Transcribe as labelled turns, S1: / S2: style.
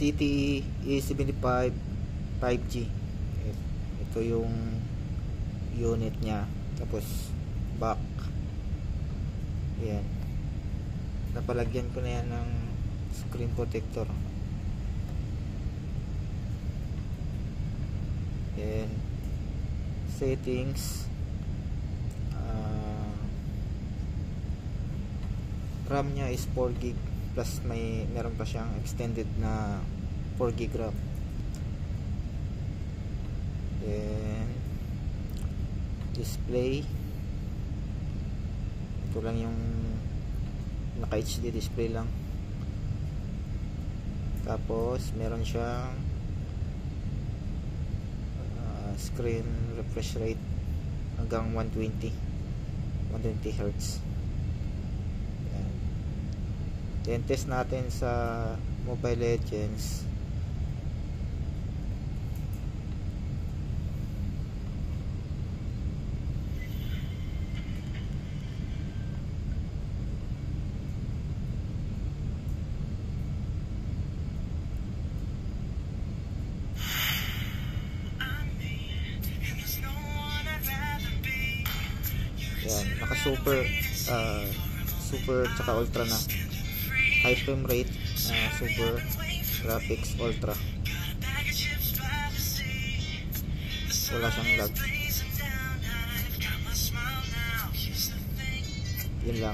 S1: CTE E75 5G. Ito yung unit nya, tapos back. Yan, napalagyan ko na yan ng screen protector. Yan, settings, RAM nya is 4GB plus meron pa siyang extended na 4GB RAM. Then display, ito lang yung naka HD display lang. Tapos meron siyang screen refresh rate hanggang 120 Hz. Then test natin sa Mobile Legends. Yan, naka super tsaka ultra na. High frame rate, super, graphics ultra, wala siyang lag. Yun lang.